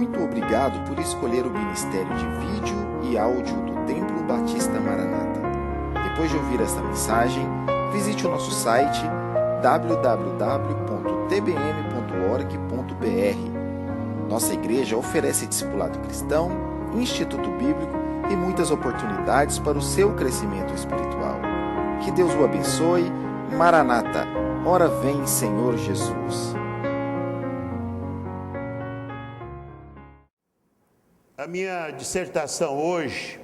Muito obrigado por escolher o Ministério de Vídeo e Áudio do Templo Batista Maranata. Depois de ouvir esta mensagem, visite o nosso site www.tbm.org.br. Nossa igreja oferece discipulado cristão, instituto bíblico e muitas oportunidades para o seu crescimento espiritual. Que Deus o abençoe. Maranata, ora vem, Senhor Jesus. A minha dissertação hoje,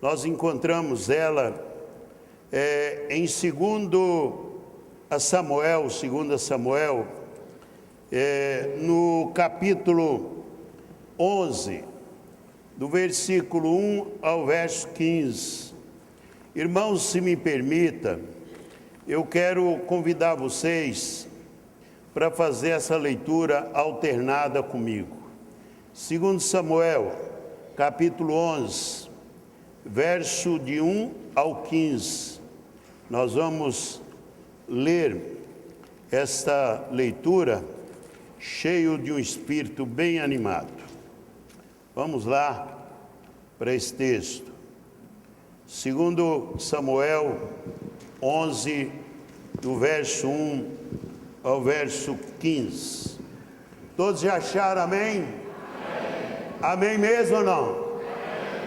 nós encontramos ela em 2 Samuel, no capítulo 11, do versículo 1 ao verso 15. Irmãos, se me permita, eu quero convidar vocês para fazer essa leitura alternada comigo. 2 Samuel, capítulo 11, verso de 1 ao 15. Nós vamos ler esta leitura cheio de um espírito bem animado. Vamos lá para esse texto. 2 Samuel 11, do verso 1 ao verso 15. Todos já acharam amém? Amém mesmo ou não?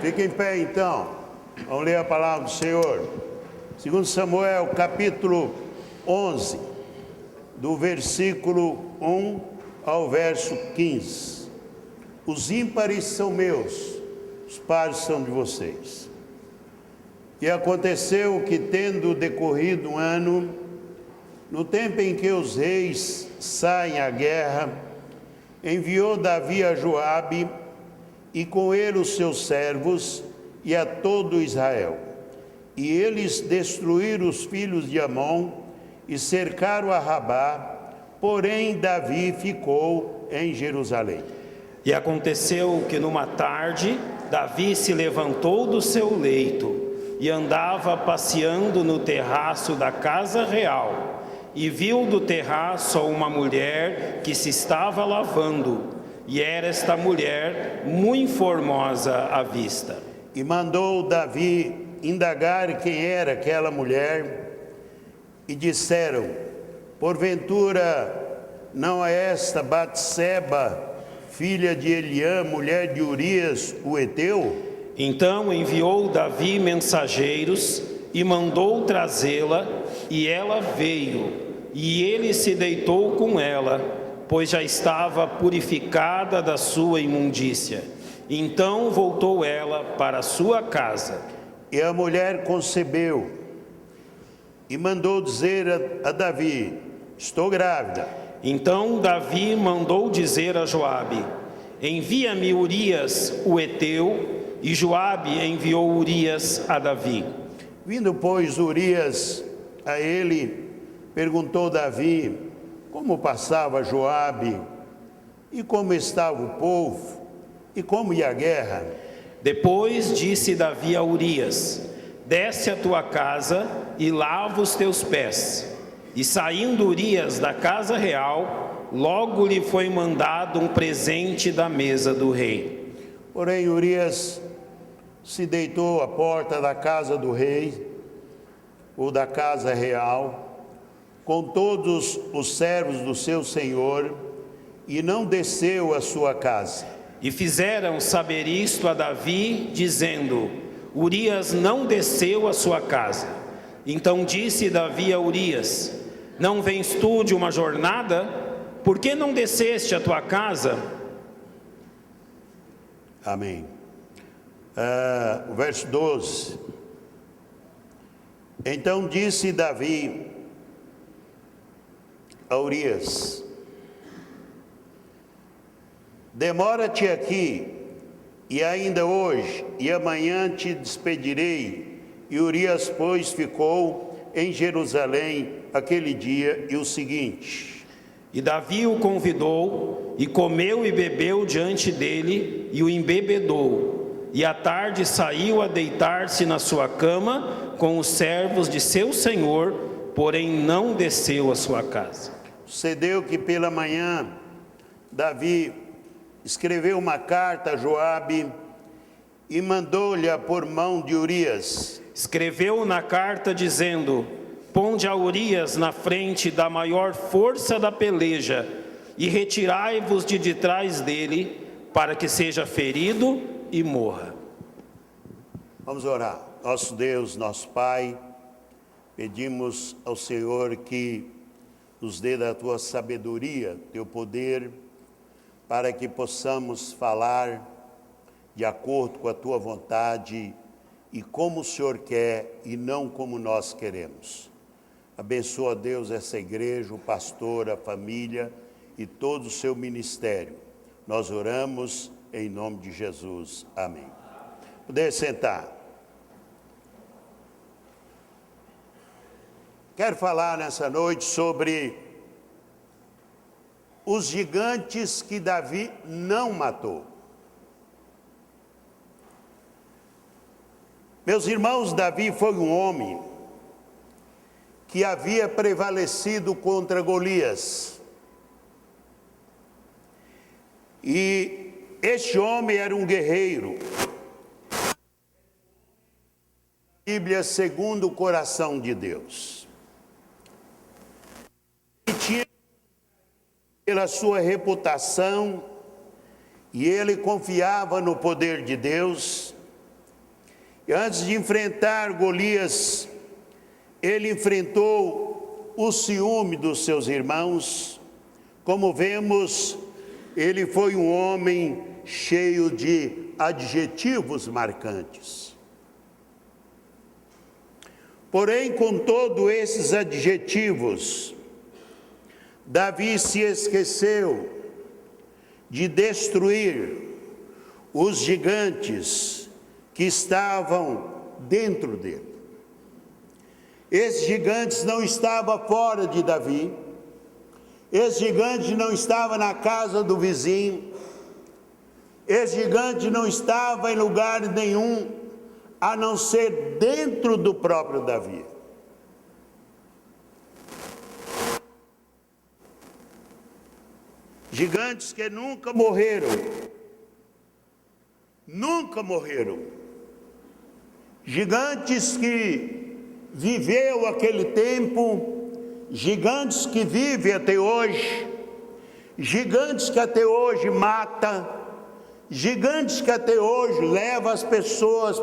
Fiquem em pé então. Vamos ler a palavra do Senhor. 2 Samuel, capítulo 11, do versículo 1 ao verso 15. Os ímpares são meus, os pares são de vocês. E aconteceu que, tendo decorrido um ano, no tempo em que os reis saem à guerra, enviou Davi a Joabe, e com ele os seus servos, e a todo Israel. E eles destruíram os filhos de Amon, e cercaram a Rabá, porém Davi ficou em Jerusalém. E aconteceu que numa tarde, Davi se levantou do seu leito, e andava passeando no terraço da casa real, e viu do terraço uma mulher que se estava lavando, e era esta mulher muito formosa à vista. E mandou Davi indagar quem era aquela mulher, e disseram: porventura não é esta Batseba, filha de Eliã, mulher de Urias, o heteu? Então enviou Davi mensageiros e mandou trazê-la, e ela veio, e ele se deitou com ela, pois já estava purificada da sua imundícia. Então voltou ela para sua casa. E a mulher concebeu, e mandou dizer a Davi: estou grávida. Então Davi mandou dizer a Joabe: envia-me Urias, o heteu. E Joabe enviou Urias a Davi. Vindo, pois, Urias a ele, perguntou Davi como passava Joabe, e como estava o povo, e como ia a guerra. Depois disse Davi a Urias: desce à tua casa e lava os teus pés. E saindo Urias da casa real, logo lhe foi mandado um presente da mesa do rei. Porém, Urias se deitou à porta da casa do rei, ou da casa real, com todos os servos do seu senhor, e não desceu à sua casa. E fizeram saber isto a Davi, dizendo: Urias não desceu à sua casa. Então disse Davi a Urias: não vens tu de uma jornada? Por que não desceste à tua casa? Amém. O verso 12. Então disse Davi a Urias: demora-te aqui, e ainda hoje e amanhã te despedirei. E Urias, pois, ficou em Jerusalém aquele dia e o seguinte. E Davi o convidou, e comeu e bebeu diante dele, e o embebedou. E à tarde saiu a deitar-se na sua cama com os servos de seu senhor, porém não desceu à sua casa. Sucedeu que pela manhã Davi escreveu uma carta a Joabe e mandou-lhe por mão de Urias. Escreveu na carta dizendo: ponde a Urias na frente da maior força da peleja e retirai-vos de detrás dele, para que seja ferido e morra. Vamos orar. Nosso Deus, nosso Pai, pedimos ao Senhor que nos dê da tua sabedoria, teu poder, para que possamos falar de acordo com a tua vontade e como o Senhor quer e não como nós queremos. Abençoa, Deus, essa igreja, o pastor, a família e todo o seu ministério. Nós oramos em nome de Jesus. Amém. Poder sentar. Quero falar nessa noite sobre os gigantes que Davi não matou. Meus irmãos, Davi foi um homem que havia prevalecido contra Golias. E este homem era um guerreiro. Bíblia segundo o coração de Deus. E tinha pela sua reputação, e ele confiava no poder de Deus. E antes de enfrentar Golias, ele enfrentou o ciúme dos seus irmãos. Como vemos, ele foi um homem cheio de adjetivos marcantes. Porém, com todos esses adjetivos, Davi se esqueceu de destruir os gigantes que estavam dentro dele. Esses gigantes não estavam fora de Davi, esse gigante não estava na casa do vizinho, esse gigante não estava em lugar nenhum, a não ser dentro do próprio Davi. Gigantes que nunca morreram, gigantes que viveu aquele tempo, gigantes que vivem até hoje, gigantes que até hoje mata, gigantes que até hoje levam as pessoas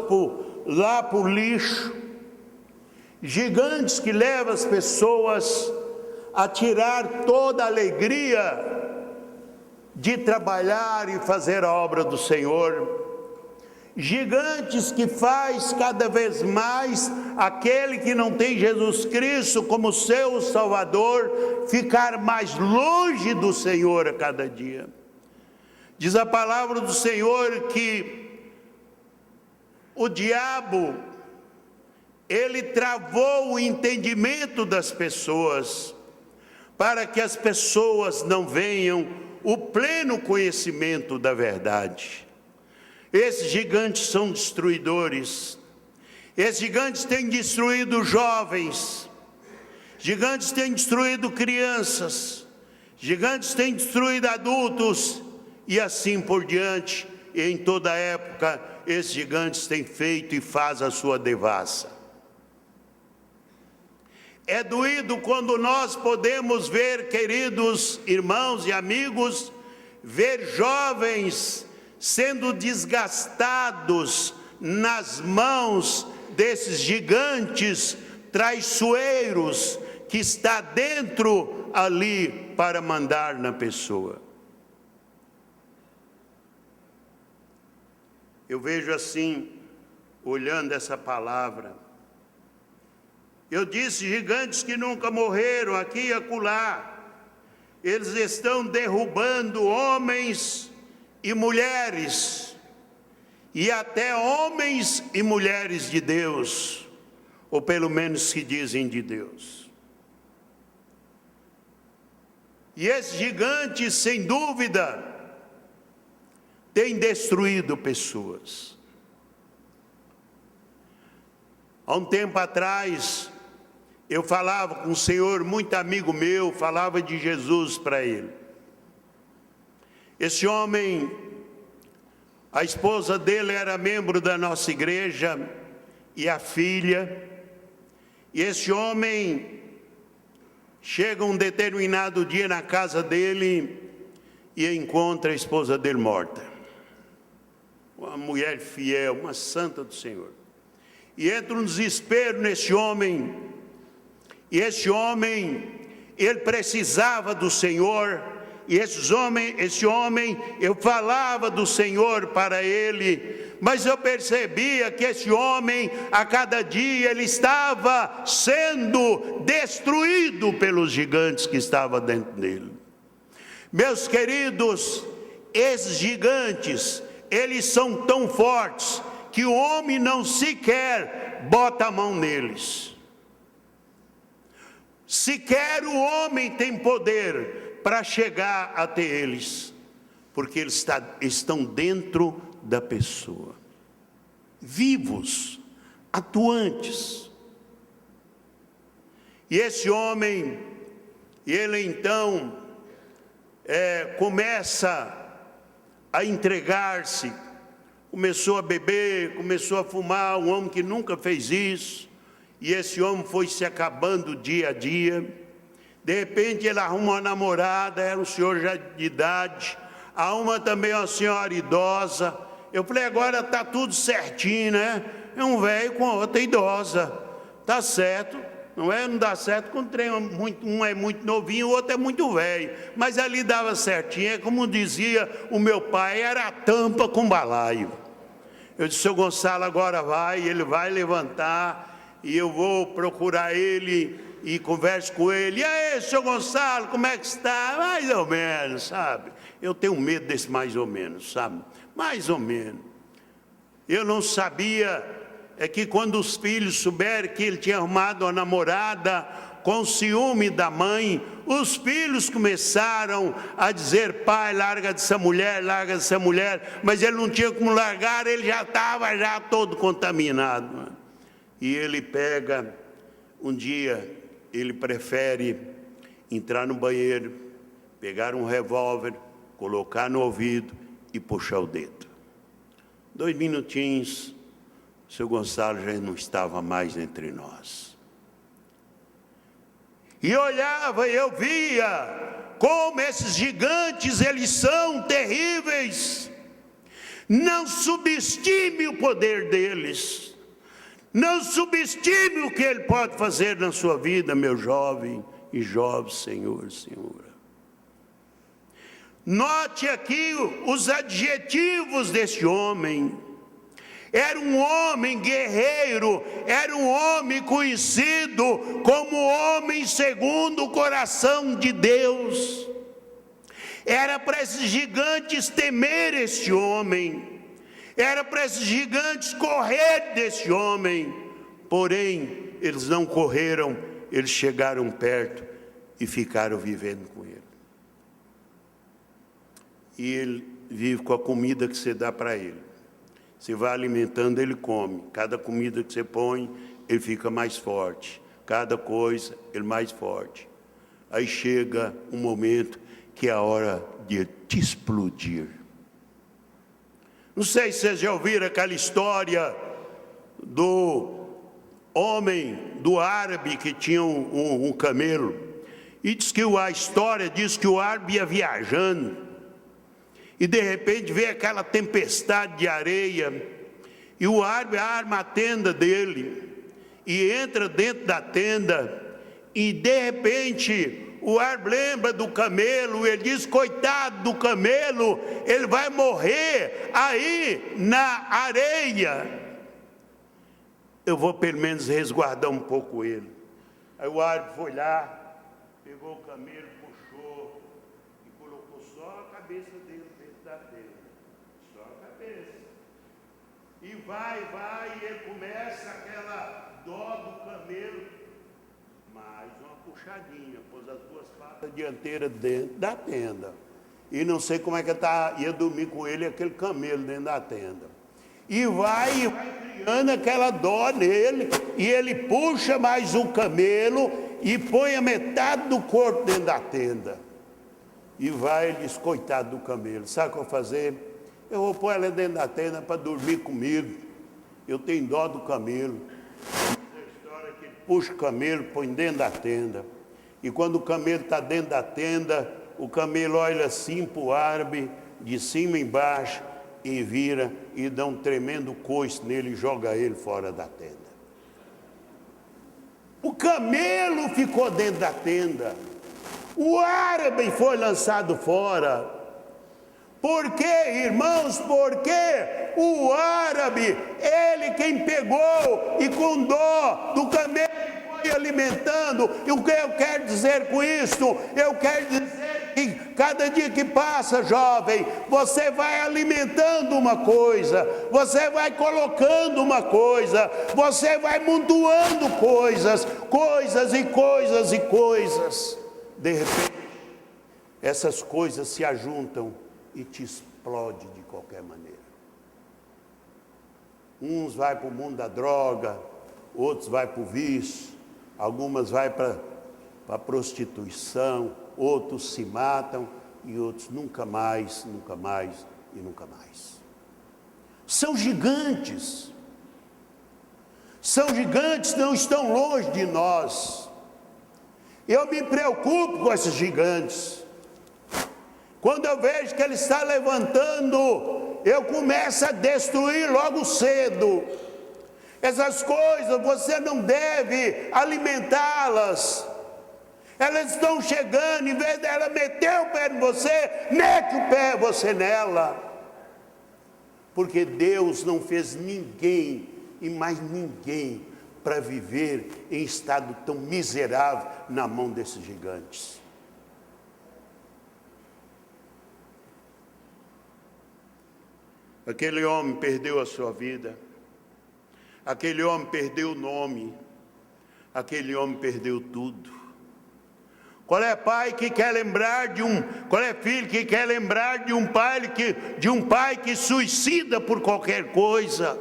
lá para o lixo, gigantes que levam as pessoas a tirar toda a alegria de trabalhar e fazer a obra do Senhor. Gigantes que faz cada vez mais aquele que não tem Jesus Cristo como seu Salvador ficar mais longe do Senhor a cada dia. Diz a palavra do Senhor que o diabo, ele travou o entendimento das pessoas, para que as pessoas não venham o pleno conhecimento da verdade. Esses gigantes são destruidores. Esses gigantes têm destruído jovens, gigantes têm destruído crianças, gigantes têm destruído adultos, e assim por diante. E em toda época, esses gigantes têm feito e faz a sua devassa. É doído quando nós podemos ver, queridos irmãos e amigos, ver jovens sendo desgastados nas mãos desses gigantes traiçoeiros que está dentro ali para mandar na pessoa. Eu vejo assim, olhando essa palavra, eu disse gigantes que nunca morreram aqui e acolá, eles estão derrubando homens e mulheres, e até homens e mulheres de Deus, ou pelo menos que dizem de Deus. E esses gigantes, sem dúvida, têm destruído pessoas. Há um tempo atrás, eu falava com um senhor muito amigo meu, falava de Jesus para ele. Esse homem, a esposa dele era membro da nossa igreja e a filha. E esse homem chega um determinado dia na casa dele e encontra a esposa dele morta. Uma mulher fiel, uma santa do Senhor. E entra um desespero nesse homem. E esse homem, ele precisava do Senhor. E esse homem, eu falava do Senhor para ele, mas eu percebia que esse homem, a cada dia, ele estava sendo destruído pelos gigantes que estavam dentro dele. Meus queridos, esses gigantes, eles são tão fortes, que o homem não sequer bota a mão neles. Sequer o homem tem poder para chegar até eles, porque eles estão dentro da pessoa, vivos, atuantes. E esse homem, ele então começa a entregar-se, começou a beber, começou a fumar, um homem que nunca fez isso, e esse homem foi se acabando dia a dia. De repente ele arruma uma namorada, era um senhor já de idade, arruma também uma senhora idosa. Eu falei, agora está tudo certinho, né? É um velho com outra idosa, tá certo, não é? Não dá certo quando um é muito novinho, o outro é muito velho, mas ali dava certinho. É como dizia o meu pai, era a tampa com balaio. Eu disse, seu Gonçalo agora vai, ele vai levantar e eu vou procurar ele e converso com ele. E aí, seu Gonçalo, como é que está? Mais ou menos, sabe? Eu tenho medo desse mais ou menos, sabe? Mais ou menos. Eu não sabia, é que quando os filhos souberam que ele tinha arrumado uma namorada com ciúme da mãe, os filhos começaram a dizer, pai, larga dessa mulher, mas ele não tinha como largar, ele já estava todo contaminado. E ele pega, um dia, ele prefere entrar no banheiro, pegar um revólver, colocar no ouvido e puxar o dedo. 2 minutinhos, o seu Gonçalo já não estava mais entre nós. E olhava e eu via como esses gigantes, eles são terríveis. Não subestime o poder deles. Não subestime o que ele pode fazer na sua vida, meu jovem e jovem, senhor, senhora. Note aqui os adjetivos desse homem. Era um homem guerreiro, era um homem conhecido como homem segundo o coração de Deus. Era para esses gigantes temer esse homem, era para esses gigantes correr desse homem, porém eles não correram, eles chegaram perto e ficaram vivendo com ele. E ele vive com a comida que você dá para ele. Você vai alimentando, ele come. Cada comida que você põe, ele fica mais forte. Cada coisa, ele mais forte. Aí chega um momento que é a hora de te explodir. Não sei se vocês já ouviram aquela história do homem, do árabe que tinha um camelo. E diz que a história diz que o árabe ia viajando. E de repente vem aquela tempestade de areia, e o árabe arma a tenda dele, e entra dentro da tenda, e de repente o árabe lembra do camelo, ele diz, coitado do camelo, ele vai morrer aí na areia. Eu vou pelo menos resguardar um pouco ele. Aí o árabe foi lá, pegou o camelo, puxou, e colocou só a cabeça dele da tenda, só a cabeça, e vai, e ele começa aquela dó do camelo, mais uma puxadinha, pôs as 2 patas dianteiras dentro da tenda, e não sei como é que ia dormir com ele aquele camelo dentro da tenda, e vai criando aquela dó nele, e ele puxa mais o camelo, e põe a metade do corpo dentro da tenda. E vai, ele diz, coitado do camelo, sabe o que eu vou fazer? Eu vou pôr ela dentro da tenda para dormir comigo. Eu tenho dó do camelo. A história é que ele puxa o camelo, põe dentro da tenda. E quando o camelo está dentro da tenda, o camelo olha assim para o árabe, de cima embaixo, e vira e dá um tremendo coice nele e joga ele fora da tenda. O camelo ficou dentro da tenda. O árabe foi lançado fora. Por quê, irmãos? Porque o árabe, ele quem pegou e com dó do camelo foi alimentando. E o que eu quero dizer com isso? Eu quero dizer que cada dia que passa, jovem, você vai alimentando uma coisa, você vai colocando uma coisa, você vai amontoando coisas. De repente, essas coisas se ajuntam e te explode de qualquer maneira. Uns vai para o mundo da droga, outros vai para o vício, algumas vai para a prostituição, outros se matam e outros nunca mais. São gigantes. São gigantes, não estão longe de nós. Eu me preocupo com esses gigantes. Quando eu vejo que ele está levantando, eu começo a destruir logo cedo. Essas coisas você não deve alimentá-las. Elas estão chegando, em vez dela meter o pé em você, mete o pé você nela. Porque Deus não fez ninguém e mais ninguém para viver em estado tão miserável na mão desses gigantes. Aquele homem perdeu a sua vida, aquele homem perdeu o nome, aquele homem perdeu tudo. Qual é pai que quer lembrar qual é filho que quer lembrar de um pai que suicida por qualquer coisa?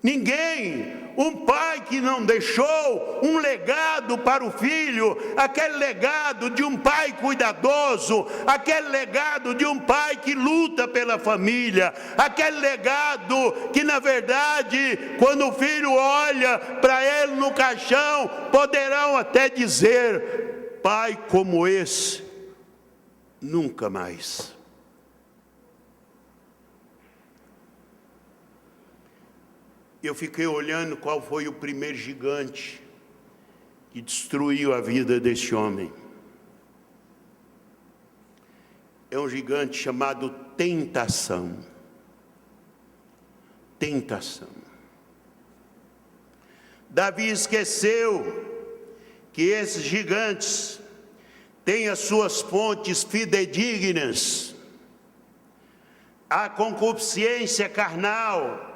Ninguém. Um pai que não deixou um legado para o filho, aquele legado de um pai cuidadoso, aquele legado de um pai que luta pela família, aquele legado que na verdade, quando o filho olha para ele no caixão, poderão até dizer: pai como esse, nunca mais. Eu fiquei olhando qual foi o primeiro gigante que destruiu a vida desse homem. É um gigante chamado tentação. Tentação. Davi esqueceu que esses gigantes têm as suas fontes fidedignas. A concupiscência carnal,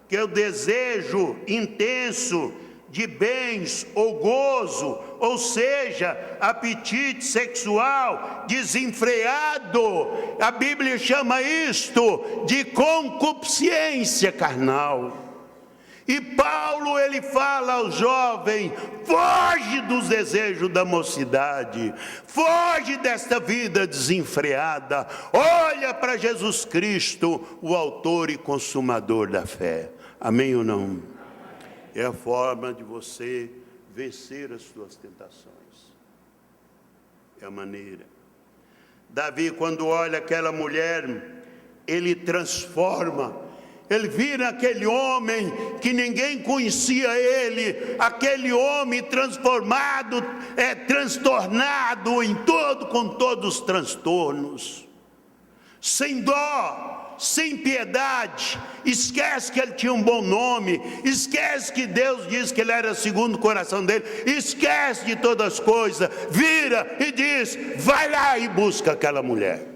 que é o desejo intenso de bens ou gozo, ou seja, apetite sexual desenfreado. A Bíblia chama isto de concupiscência carnal. E Paulo, ele fala ao jovem: foge dos desejos da mocidade, foge desta vida desenfreada, olha para Jesus Cristo, o autor e consumador da fé. Amém ou não? É a forma de você vencer as suas tentações. É a maneira. Davi, quando olha aquela mulher, ele transforma. Ele vira aquele homem que ninguém conhecia ele, aquele homem transformado, transtornado com todos os transtornos, sem dó, sem piedade, esquece que ele tinha um bom nome, esquece que Deus disse que ele era segundo o coração dele, esquece de todas as coisas, vira e diz: vai lá e busca aquela mulher.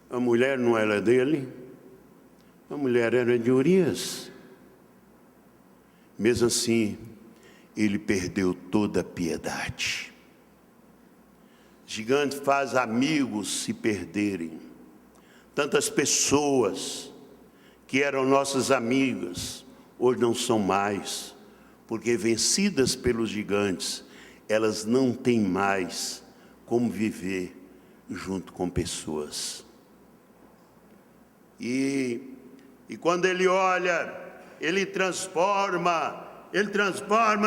A mulher não era dele, a mulher era de Urias. Mesmo assim, ele perdeu toda a piedade. Gigante faz amigos se perderem. Tantas pessoas que eram nossas amigas, hoje não são mais, porque vencidas pelos gigantes, elas não têm mais como viver junto com pessoas. E quando ele olha, ele transforma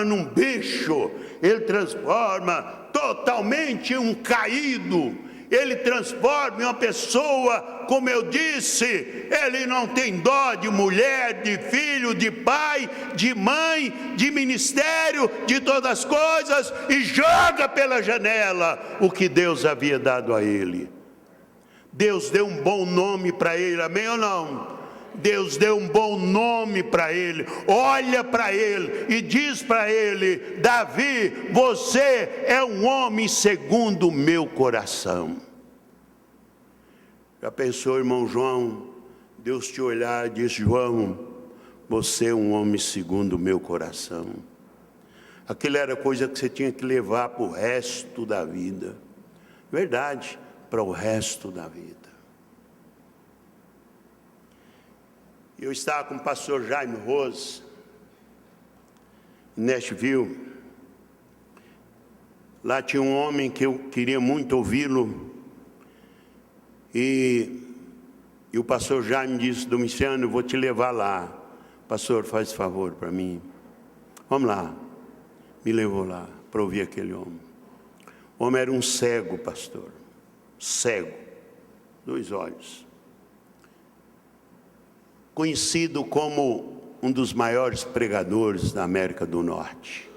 num bicho, ele transforma totalmente um caído, ele transforma em uma pessoa, como eu disse, ele não tem dó de mulher, de filho, de pai, de mãe, de ministério, de todas as coisas, e joga pela janela o que Deus havia dado a ele. Deus deu um bom nome para ele, amém ou não? Deus deu um bom nome para ele, olha para ele e diz para ele: Davi, você é um homem segundo o meu coração. Já pensou, irmão João, Deus te olhar e diz: João, você é um homem segundo o meu coração. Aquilo era coisa que você tinha que levar para o resto da vida, verdade, para o resto da vida. Eu estava com o pastor Jaime Rose, em Nashville. Lá tinha um homem que eu queria muito ouvi-lo. E o pastor Jaime disse: Domiciano, eu vou te levar lá. Pastor, faz favor para mim. Vamos lá. Me levou lá para ouvir aquele homem. O homem era um cego, pastor. Cego. 2 olhos. Conhecido como um dos maiores pregadores da América do Norte.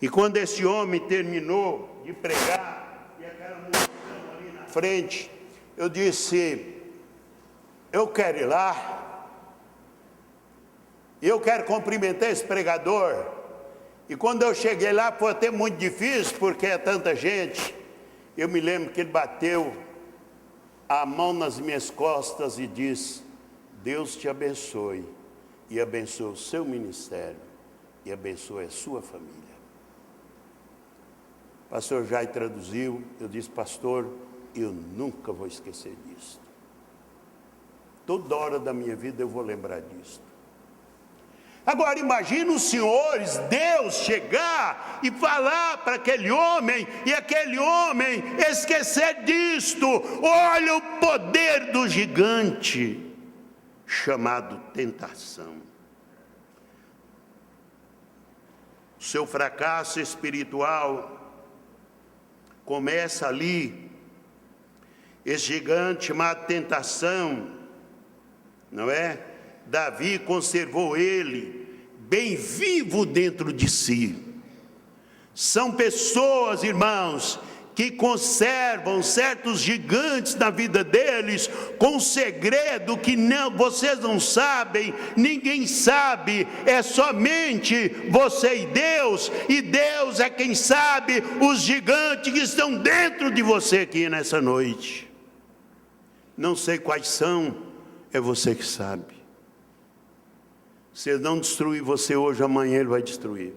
E quando esse homem terminou de pregar, e aquela multidão ali na frente, eu disse: eu quero ir lá, eu quero cumprimentar esse pregador. E quando eu cheguei lá, foi até muito difícil, porque é tanta gente. Eu me lembro que ele bateu a mão nas minhas costas e disse: Deus te abençoe, e abençoe o seu ministério, e abençoe a sua família. O pastor Jai traduziu. Eu disse: pastor, eu nunca vou esquecer disso. Toda hora da minha vida eu vou lembrar disso. Agora imagine os senhores, Deus chegar e falar para aquele homem, e aquele homem esquecer disto. Olha o poder do gigante chamado tentação. O seu fracasso espiritual começa ali. Esse gigante chamado tentação, não é? Davi conservou ele bem vivo dentro de si. São pessoas, irmãos, que conservam certos gigantes na vida deles com um segredo que vocês não sabem, ninguém sabe, é somente você e Deus é quem sabe os gigantes que estão dentro de você aqui nessa noite. Não sei quais são, é você que sabe. Se ele não destruir você hoje, amanhã ele vai destruir.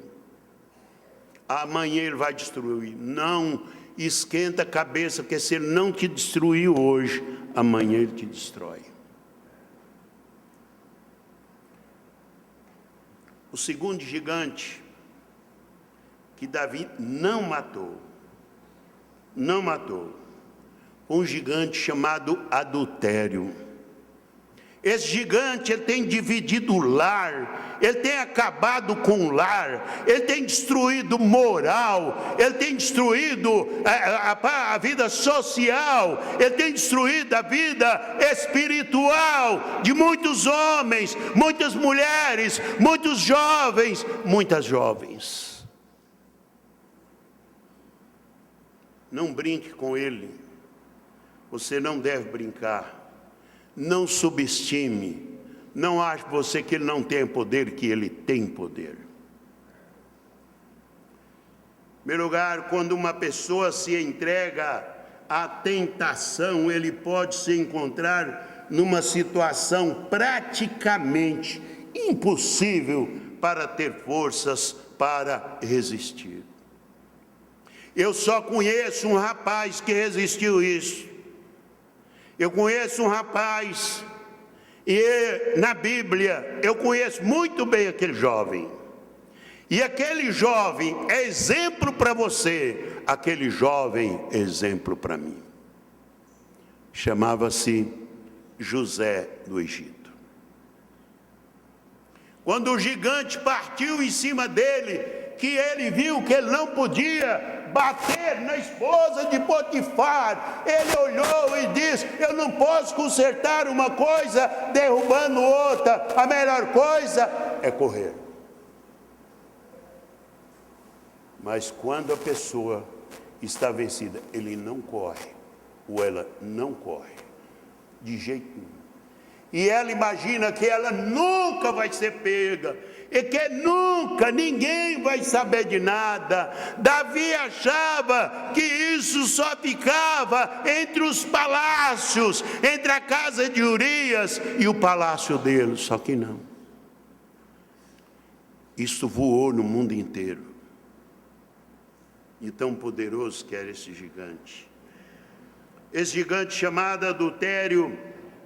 Amanhã ele vai destruir. Não esquenta a cabeça, porque se ele não te destruiu hoje, amanhã ele te destrói. O segundo gigante que Davi não matou, um gigante chamado adultério. Esse gigante, ele tem dividido o lar, ele tem acabado com o lar, ele tem destruído moral, ele tem destruído a vida social, ele tem destruído a vida espiritual de muitos homens, muitas mulheres, muitos jovens, muitas jovens. Não brinque com ele, você não deve brincar. Não subestime, não ache você que ele não tem poder, que ele tem poder. Em primeiro lugar, quando uma pessoa se entrega à tentação, ele pode se encontrar numa situação praticamente impossível para ter forças para resistir. Eu só conheço um rapaz que resistiu isso. Eu conheço um rapaz, e na Bíblia eu conheço muito bem aquele jovem. E aquele jovem é exemplo para você, aquele jovem é exemplo para mim. Chamava-se José do Egito. Quando o gigante partiu em cima dele, que ele viu que ele não podia bater na esposa de Potifar, ele olhou e disse: eu não posso consertar uma coisa derrubando outra, a melhor coisa é correr. Mas quando a pessoa está vencida, ele não corre, ou ela não corre, de jeito nenhum. E ela imagina que ela nunca vai ser pega, e que nunca ninguém vai saber de nada. Davi achava que isso só ficava entre os palácios, entre a casa de Urias e o palácio dele, só que não. Isso voou no mundo inteiro. E tão poderoso que era esse gigante. Esse gigante chamado adultério,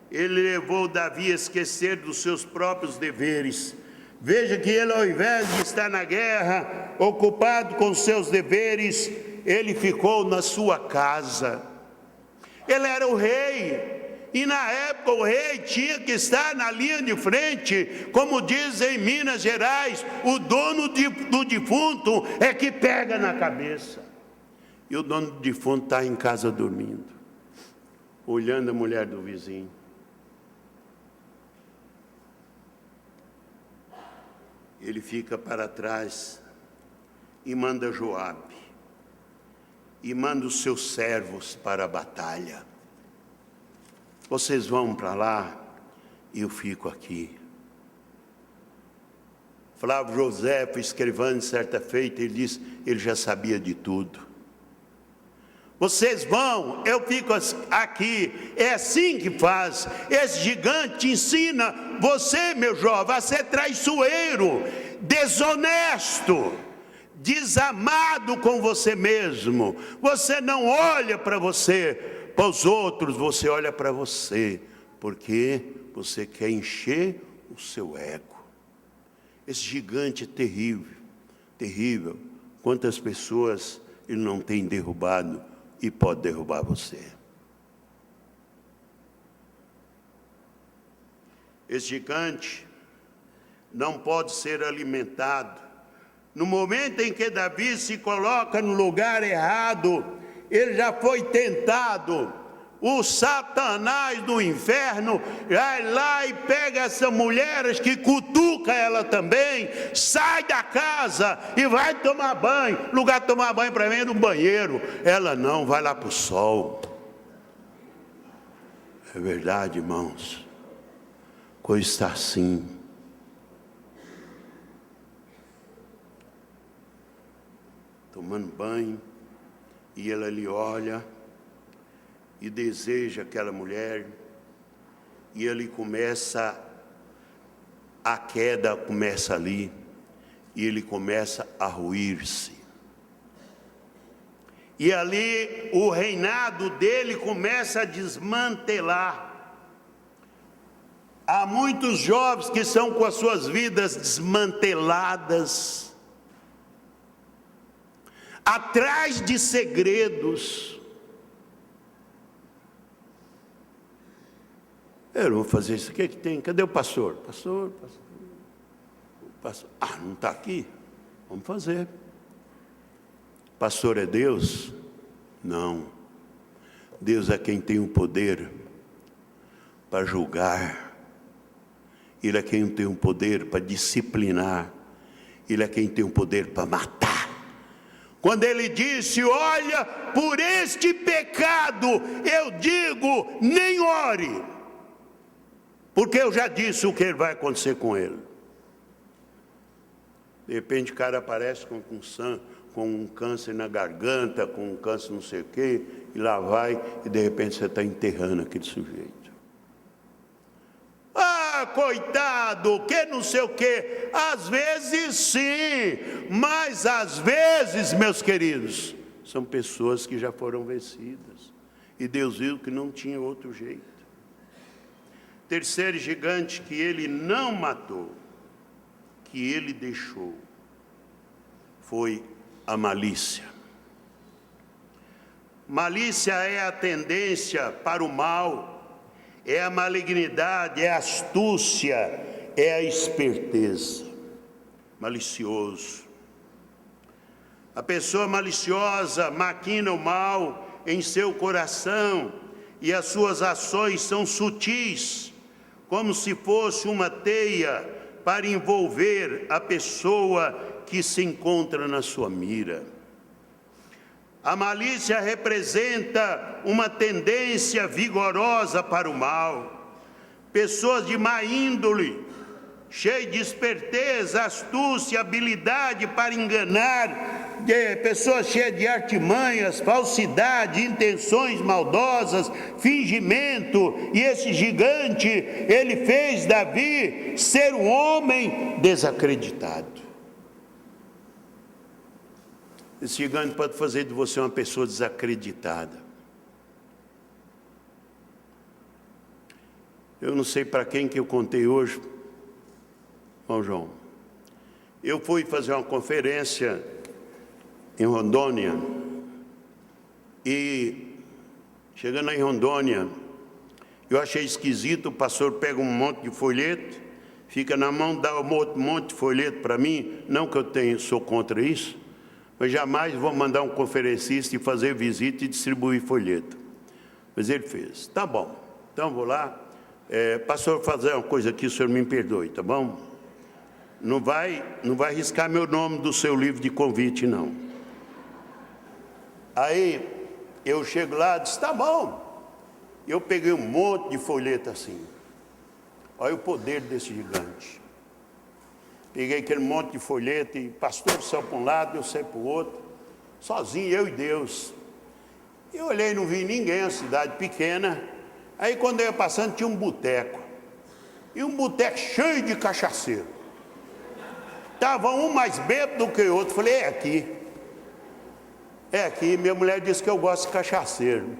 ele levou Davi a esquecer dos seus próprios deveres. Veja que ele, ao invés de estar na guerra, ocupado com seus deveres, ele ficou na sua casa. Ele era o rei. E na época o rei tinha que estar na linha de frente, como dizem em Minas Gerais, o dono do defunto é que pega na cabeça. E o dono do defunto está em casa dormindo, olhando a mulher do vizinho. Ele fica para trás e manda Joabe, e manda os seus servos para a batalha. Vocês vão para lá e eu fico aqui. Flávio José, escrevendo certa feita, ele disse, ele já sabia de tudo. Vocês vão, eu fico aqui. É assim que faz. Esse gigante ensina você, meu jovem, a ser traiçoeiro, desonesto, desamado com você mesmo. Você não olha para você, para os outros, você olha para você, porque você quer encher o seu ego. Esse gigante é terrível, terrível. Quantas pessoas ele não tem derrubado e pode derrubar você. Esse gigante não pode ser alimentado. No momento em que Davi se coloca no lugar errado, ele já foi tentado. O Satanás do inferno vai lá e pega essa mulher, que cutuca ela também, sai da casa e vai tomar banho. Lugar de tomar banho para mim é no banheiro. Ela não, vai lá para o sol. É verdade, irmãos. Coisa está assim. Tomando banho, e ela lhe olha e deseja aquela mulher, e ele começa, a queda começa ali, e ele começa a ruir-se. E ali o reinado dele começa a desmantelar. Há muitos jovens que são com as suas vidas desmanteladas, atrás de segredos. Eu não vou fazer isso. O que tem? Cadê o pastor? Pastor. Ah, não está aqui? Vamos fazer. Pastor é Deus? Não. Deus é quem tem o poder para julgar. Ele é quem tem o poder para disciplinar. Ele é quem tem o poder para matar. Quando ele disse, olha, por este pecado, eu digo, nem ore. Porque eu já disse o que vai acontecer com ele. De repente o cara aparece com um câncer na garganta, com um câncer não sei o quê, e lá vai, e de repente você está enterrando aquele sujeito. Ah, coitado, que não sei o quê. Às vezes sim, mas às vezes, meus queridos, são pessoas que já foram vencidas. E Deus viu que não tinha outro jeito. Terceiro gigante que ele não matou, que ele deixou, foi a malícia. Malícia é a tendência para o mal, é a malignidade, é a astúcia, é a esperteza. Malicioso. A pessoa maliciosa maquina o mal em seu coração e as suas ações são sutis, como se fosse uma teia para envolver a pessoa que se encontra na sua mira. A malícia representa uma tendência vigorosa para o mal. Pessoas de má índole, cheias de esperteza, astúcia, habilidade para enganar, pessoas cheias de artimanhas, falsidade, intenções maldosas, fingimento. E esse gigante, ele fez Davi ser um homem desacreditado. Esse gigante pode fazer de você uma pessoa desacreditada. Eu não sei para quem que eu contei hoje, irmão João. Eu fui fazer uma conferência em Rondônia e, chegando em Rondônia, eu achei esquisito. O pastor pega um monte de folheto, fica na mão, dá um monte de folheto para mim. Não que eu sou contra isso, mas jamais vou mandar um conferencista e fazer visita e distribuir folheto. Mas ele fez. Tá bom, então vou lá. Pastor, fazer uma coisa aqui, o senhor me perdoe, tá bom? Não vai riscar meu nome do seu livro de convite, não. Aí eu chego lá e disse, tá bom. Eu peguei um monte de folheto assim. Olha o poder desse gigante. Peguei aquele monte de folheto e pastor saiu para um lado, eu saí para o outro, sozinho, eu e Deus. Eu olhei e não vi ninguém, uma cidade pequena. Aí quando eu ia passando tinha um boteco. E um boteco cheio de cachaceiro. Estava um mais bêbado do que o outro. Falei, é aqui. É aqui. Minha mulher disse que eu gosto de cachaceiro.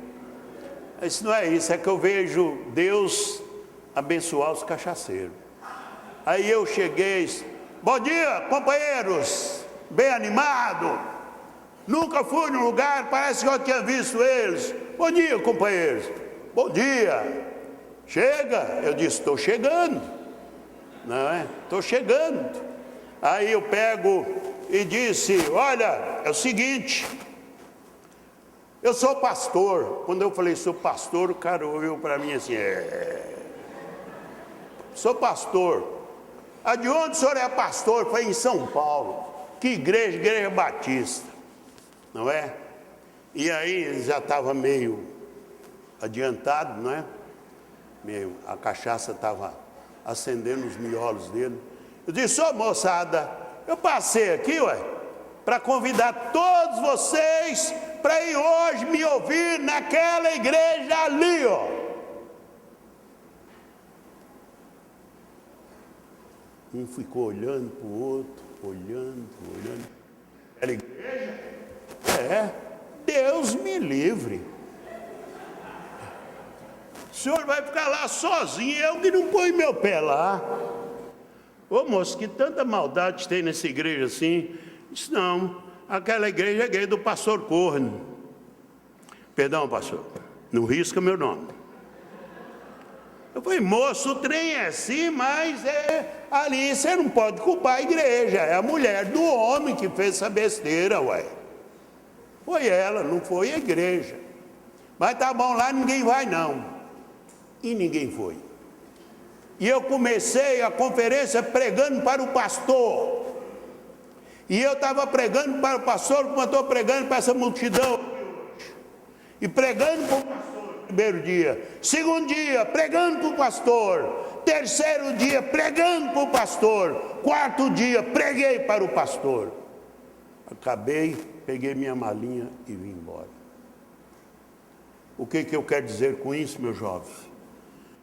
Isso não é isso, é que eu vejo Deus abençoar os cachaceiros. Aí eu cheguei, bom dia, companheiros, bem animado. Nunca fui num lugar, parece que eu tinha visto eles. Bom dia, companheiros. Bom dia. Chega. Eu disse, estou chegando. Não é? Estou chegando. Aí eu pego e disse, olha, é o seguinte, eu sou pastor. Quando eu falei sou pastor, o cara olhou para mim assim, sou pastor. De onde o senhor é pastor? Foi em São Paulo. Que igreja? Igreja Batista. Não é? E aí ele já estava meio adiantado, não é? A cachaça estava acendendo os miolos dele. Eu disse, ô moçada, eu passei aqui, para convidar todos vocês para ir hoje me ouvir naquela igreja ali, Um ficou olhando para o outro, olhando. Aquela igreja? Deus me livre. O senhor vai ficar lá sozinho, eu que não ponho meu pé lá. Ô moço, que tanta maldade tem nessa igreja assim? Disse, não, aquela igreja é igreja do pastor Corno. Perdão, pastor, não risca meu nome. Eu falei, moço, o trem é assim, mas ali você não pode culpar a igreja. É a mulher do homem que fez essa besteira, Foi ela, não foi a igreja. Mas tá bom, lá ninguém vai não. E ninguém foi. E eu comecei a conferência pregando para o pastor. E eu estava pregando para o pastor, como eu estou pregando para essa multidão. E pregando para o pastor no primeiro dia. Segundo dia, pregando para o pastor. Terceiro dia, pregando para o pastor. Quarto dia, preguei para o pastor. Acabei, peguei minha malinha e vim embora. O que eu quero dizer com isso, meus jovens?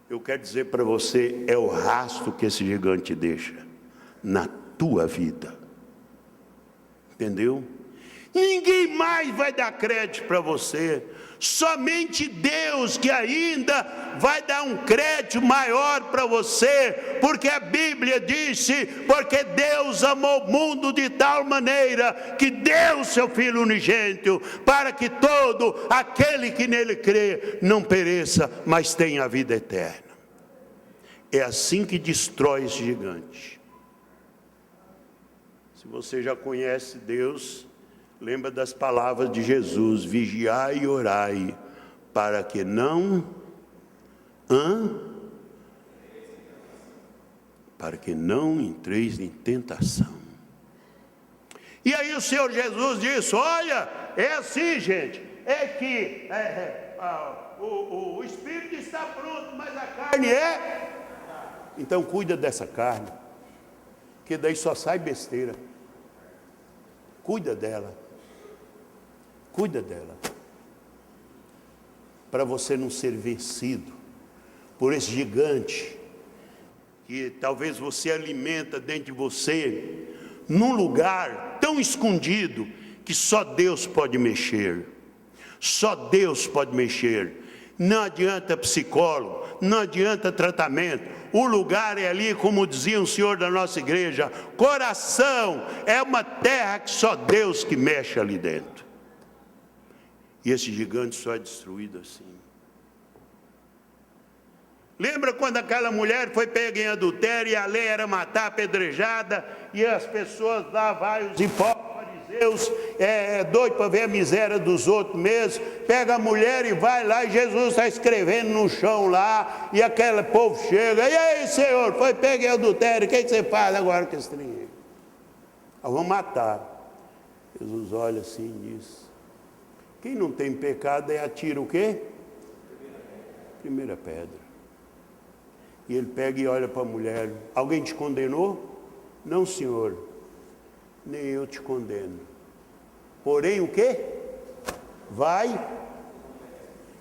Eu quero dizer para você, é o rastro que esse gigante deixa na tua vida. Entendeu? Ninguém mais vai dar crédito para você. Somente Deus que ainda vai dar um crédito maior para você, porque a Bíblia disse: porque Deus amou o mundo de tal maneira que deu seu Filho unigênito, para que todo aquele que nele crê não pereça, mas tenha a vida eterna. É assim que destrói esse gigante. Se você já conhece Deus, lembra das palavras de Jesus: vigiai e orai, para que não entreis em tentação. E aí o Senhor Jesus disse: olha, é assim, gente, é que o espírito está pronto, mas a carne é. Então cuida dessa carne, que daí só sai besteira. Cuida dela. Cuida dela, para você não ser vencido por esse gigante que talvez você alimenta dentro de você, num lugar tão escondido que só Deus pode mexer. Só Deus pode mexer. Não adianta psicólogo, não adianta tratamento. O lugar é ali, como dizia um senhor da nossa igreja, coração é uma terra que só Deus que mexe ali dentro. E esse gigante só é destruído assim. Lembra quando aquela mulher foi pega em adultério e a lei era matar, apedrejada, e as pessoas lá, vai os hipócritas, fariseus, doido para ver a miséria dos outros mesmo, pega a mulher e vai lá, e Jesus está escrevendo no chão lá, e aquele povo chega: e aí, Senhor, foi pega em adultério, o que você faz agora com esse trem? Vamos matar. Jesus olha assim e diz: quem não tem pecado atira o quê? Primeira pedra. E ele pega e olha para a mulher: alguém te condenou? Não, Senhor, nem eu te condeno. Porém o quê? Vai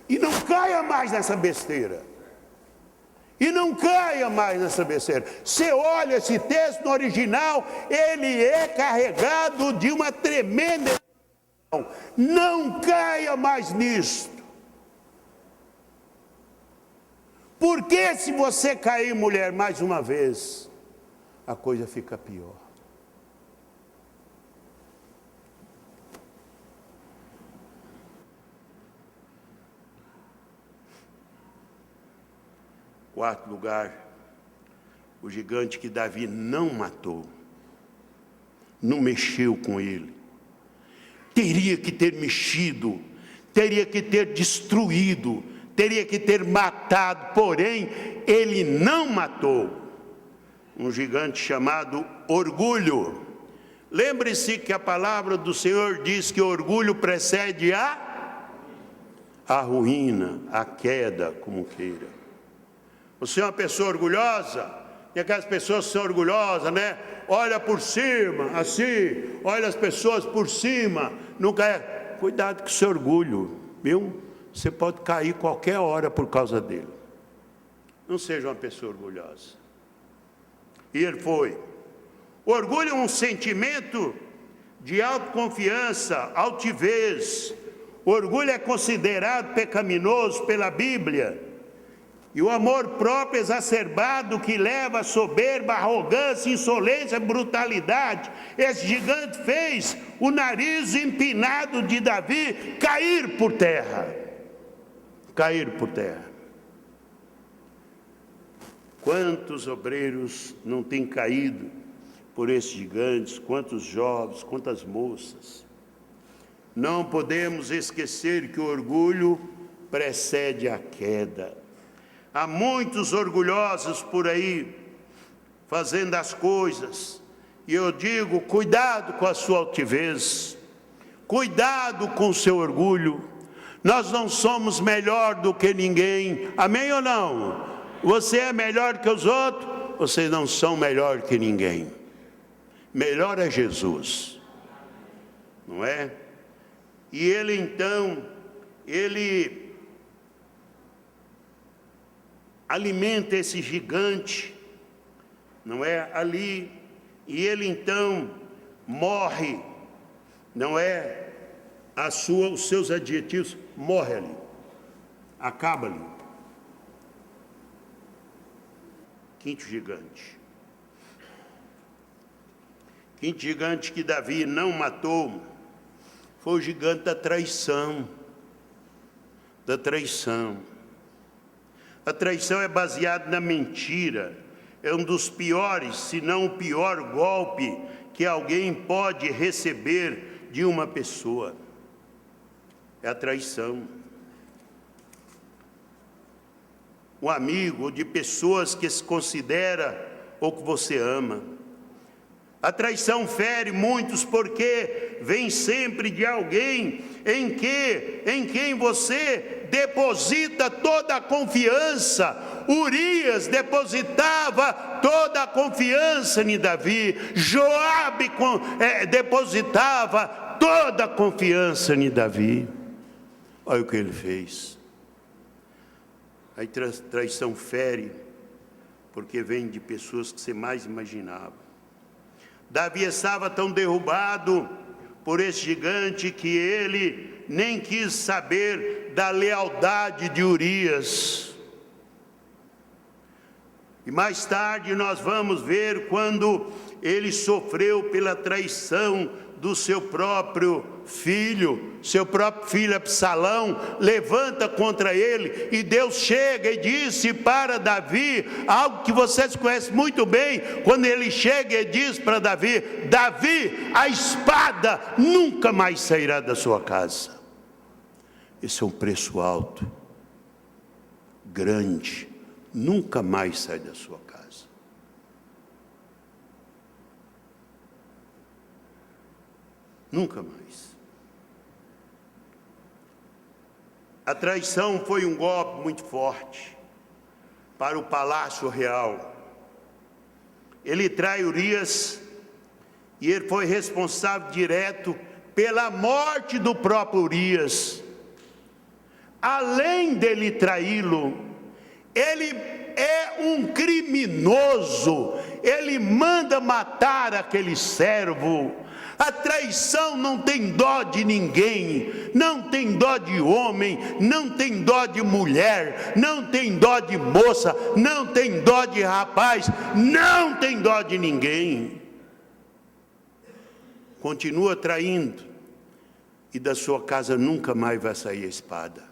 e não caia mais nessa besteira. E não caia mais nessa besteira. Você olha esse texto no original, ele é carregado de uma tremenda. Não caia mais nisto. Porque se você cair, mulher, mais uma vez, a coisa fica pior. Quarto lugar, o gigante que Davi não matou, não mexeu com ele. Teria que ter mexido, teria que ter destruído, teria que ter matado, porém ele não matou. Um gigante chamado orgulho. Lembre-se que a palavra do Senhor diz que orgulho precede a ruína, a queda, como queira. Você é uma pessoa orgulhosa, e aquelas pessoas são orgulhosas, né? Olha por cima, assim, olha as pessoas por cima, nunca é. Cuidado com o seu orgulho, viu? Você pode cair qualquer hora por causa dele. Não seja uma pessoa orgulhosa. E ele foi. O orgulho é um sentimento de autoconfiança, altivez. O orgulho é considerado pecaminoso pela Bíblia. E o amor próprio exacerbado que leva a soberba, arrogância, insolência, brutalidade. Esse gigante fez o nariz empinado de Davi cair por terra. Cair por terra. Quantos obreiros não têm caído por esses gigantes? Quantos jovens, quantas moças? Não podemos esquecer que o orgulho precede a queda. Há muitos orgulhosos por aí, fazendo as coisas, e eu digo, cuidado com a sua altivez, cuidado com o seu orgulho. Nós não somos melhor do que ninguém, amém ou não? Você é melhor que os outros? Vocês não são melhor que ninguém. Melhor é Jesus, não é? E ele então, ele alimenta esse gigante, não é? Ali, e ele então morre não é os seus adjetivos, morre ali, acaba ali. Quinto gigante. Quinto gigante que Davi não matou foi o gigante da traição. Da traição. A traição é baseada na mentira. É um dos piores, se não o pior golpe que alguém pode receber de uma pessoa. É a traição. Um amigo de pessoas que se considera ou que você ama. A traição fere muitos porque vem sempre de alguém em quem você deposita toda a confiança. Urias depositava toda a confiança em Davi. Joabe depositava toda a confiança em Davi. Olha o que ele fez. A traição fere porque vem de pessoas que você mais imaginava. Davi estava tão derrubado por esse gigante que ele nem quis saber da lealdade de Urias. E mais tarde nós vamos ver quando ele sofreu pela traição do seu próprio filho Absalão, levanta contra ele, e Deus chega e disse para Davi, algo que vocês conhecem muito bem, quando ele chega e diz para Davi, Davi, a espada nunca mais sairá da sua casa. Esse é um preço alto, grande, nunca mais sai da sua casa. Nunca mais. A traição foi um golpe muito forte para o palácio real. Ele trai Urias e ele foi responsável direto pela morte do próprio Urias. Além dele traí-lo, ele é um criminoso, ele manda matar aquele servo. A traição não tem dó de ninguém, não tem dó de homem, não tem dó de mulher, não tem dó de moça, não tem dó de rapaz, não tem dó de ninguém. Continua traindo e da sua casa nunca mais vai sair a espada.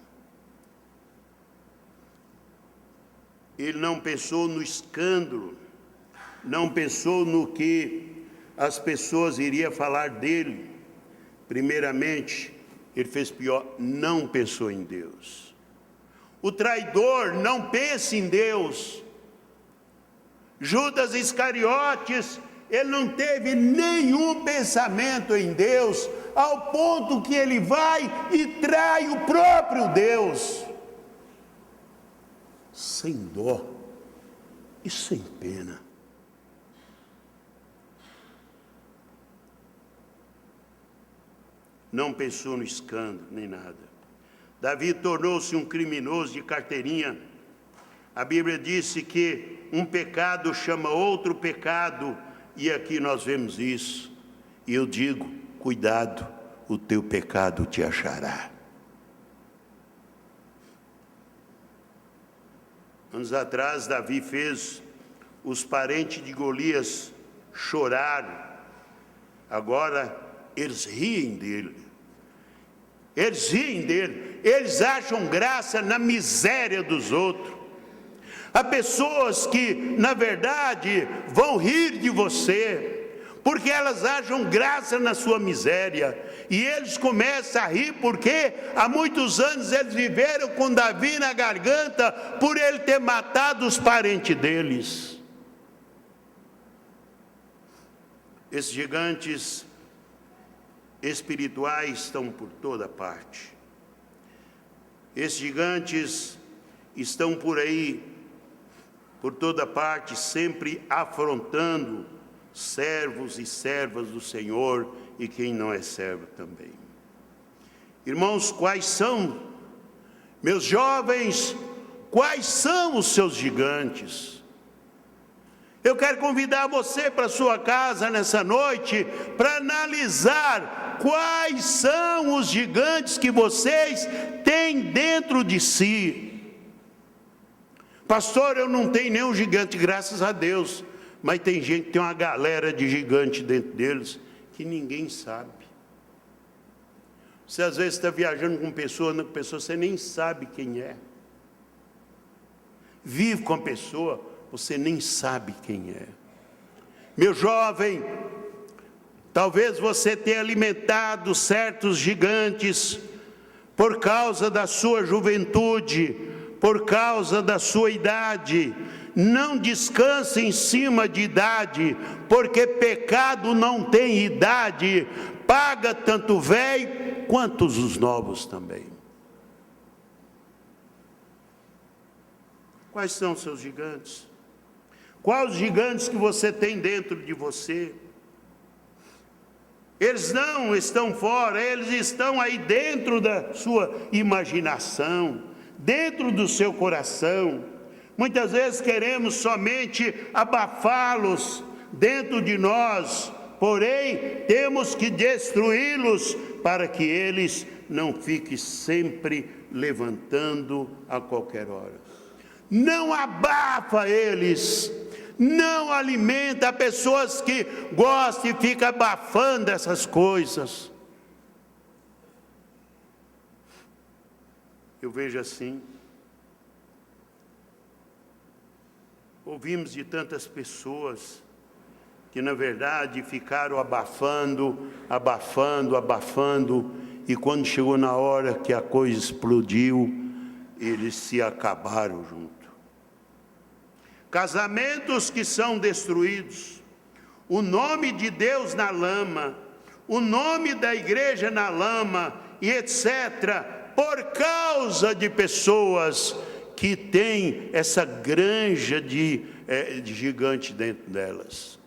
Ele não pensou no escândalo, não pensou no que as pessoas iriam falar dele. Primeiramente, ele fez pior, não pensou em Deus. O traidor não pensa em Deus. Judas Iscariotes, ele não teve nenhum pensamento em Deus, ao ponto que ele vai e trai o próprio Deus. Sem dó e sem pena. Não pensou no escândalo, nem nada. Davi tornou-se um criminoso de carteirinha. A Bíblia disse que um pecado chama outro pecado, e aqui nós vemos isso. E eu digo, cuidado, o teu pecado te achará. Anos atrás, Davi fez os parentes de Golias chorar. Agora, eles riem dele. Eles riem dele. Eles acham graça na miséria dos outros. Há pessoas que, na verdade, vão rir de você, porque elas acham graça na sua miséria. E eles começam a rir porque há muitos anos eles viveram com Davi na garganta por ele ter matado os parentes deles. Esses gigantes espirituais estão por toda parte. Esses gigantes estão por aí, por toda parte, sempre afrontando servos e servas do Senhor e quem não é servo também. Irmãos, quais são, meus jovens, quais são os seus gigantes? Eu quero convidar você para sua casa nessa noite para analisar quais são os gigantes que vocês têm dentro de si. Pastor, eu não tenho nenhum gigante, graças a Deus, mas tem gente que tem uma galera de gigante dentro deles que ninguém sabe. Você às vezes está viajando com pessoa você nem sabe quem é. Vive com a pessoa, você nem sabe quem é. Meu jovem, talvez você tenha alimentado certos gigantes por causa da sua juventude, por causa da sua idade. Não descanse em cima de idade, porque pecado não tem idade, paga tanto o velho quanto os novos também. Quais são os seus gigantes? Quais os gigantes que você tem dentro de você? Eles não estão fora, eles estão aí dentro da sua imaginação, dentro do seu coração. Muitas vezes queremos somente abafá-los dentro de nós, porém temos que destruí-los para que eles não fiquem sempre levantando a qualquer hora. Não abafa eles, não alimenta pessoas que gostam e ficam abafando essas coisas. Eu vejo assim, ouvimos de tantas pessoas que na verdade ficaram abafando, e quando chegou na hora que a coisa explodiu, eles se acabaram junto. Casamentos que são destruídos, o nome de Deus na lama, o nome da igreja na lama, e etc., por causa de pessoas que têm essa granja de gigante dentro delas.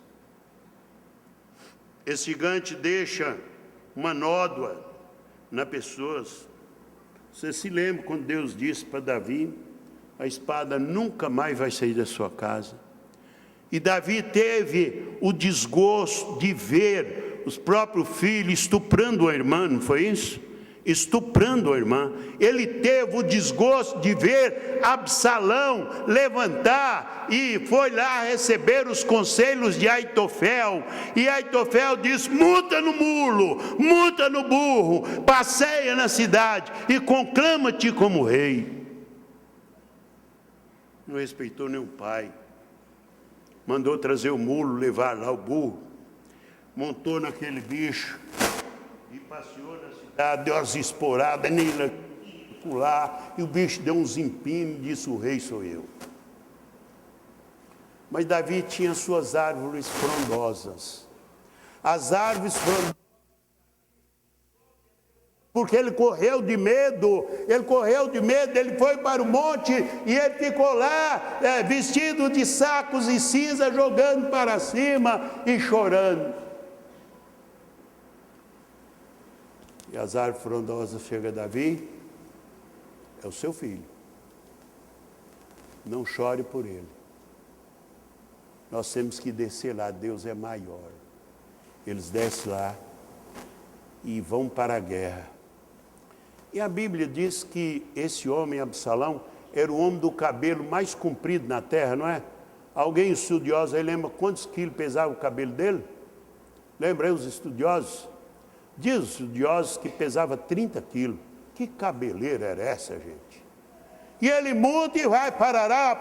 Esse gigante deixa uma nódoa nas pessoas. Você se lembra quando Deus disse para Davi: a espada nunca mais vai sair da sua casa. E Davi teve o desgosto de ver os próprios filhos estuprando a irmã, não foi isso? Estuprando a irmã. Ele teve o desgosto de ver Absalão levantar e foi lá receber os conselhos de Aitofel. E Aitofel disse: monta no mulo, monta no burro, passeia na cidade e conclama-te como rei. Não respeitou nem o pai. Mandou trazer o mulo, levar lá o burro, montou naquele bicho e passeou na cidade, deu umas esporadas nele, e o bicho deu uns empinos e disse: o rei sou eu. Mas Davi tinha suas árvores frondosas. As árvores frondosas, porque ele correu de medo, ele foi para o monte e ele ficou lá, vestido de sacos e cinza, jogando para cima e chorando. E as árvores frondosas chegam a Davi: é o seu filho, não chore por ele. Nós temos que descer lá, Deus é maior. Eles descem lá e vão para a guerra. E a Bíblia diz que esse homem, Absalão, era o homem do cabelo mais comprido na terra, não é? Alguém estudioso aí lembra quantos quilos pesava o cabelo dele? Lembra aí os estudiosos? Diz os estudiosos que pesava 30 quilos. Que cabeleira era essa, gente? E ele monta e vai, parará,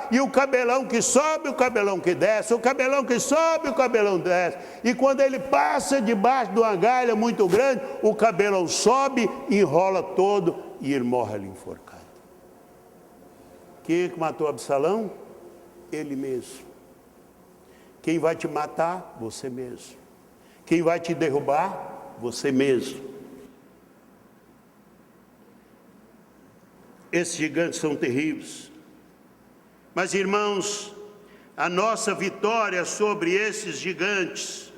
e o cabelão que sobe, o cabelão que desce, o cabelão que sobe, o cabelão desce. E quando ele passa debaixo de uma galha muito grande, o cabelão sobe, enrola todo e ele morre ali enforcado. Quem é que matou Absalão? Ele mesmo. Quem vai te matar? Você mesmo. Quem vai te derrubar? Você mesmo. Esses gigantes são terríveis. Mas, irmãos, a nossa vitória sobre esses gigantes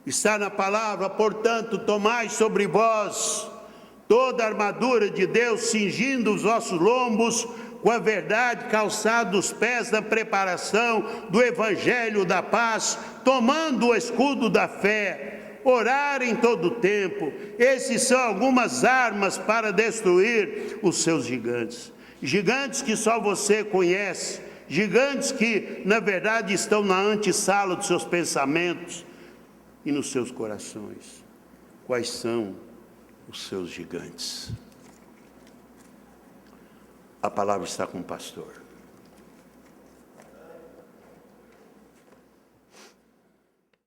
está na palavra. Portanto, tomai sobre vós toda a armadura de Deus, cingindo os vossos lombos com a verdade calçado os pés da preparação do evangelho da paz, tomando o escudo da fé, orar em todo o tempo. Esses são algumas armas para destruir os seus gigantes. Gigantes que só você conhece, gigantes que na verdade estão na antessala dos seus pensamentos e nos seus corações. Quais são os seus gigantes? A palavra está com o pastor.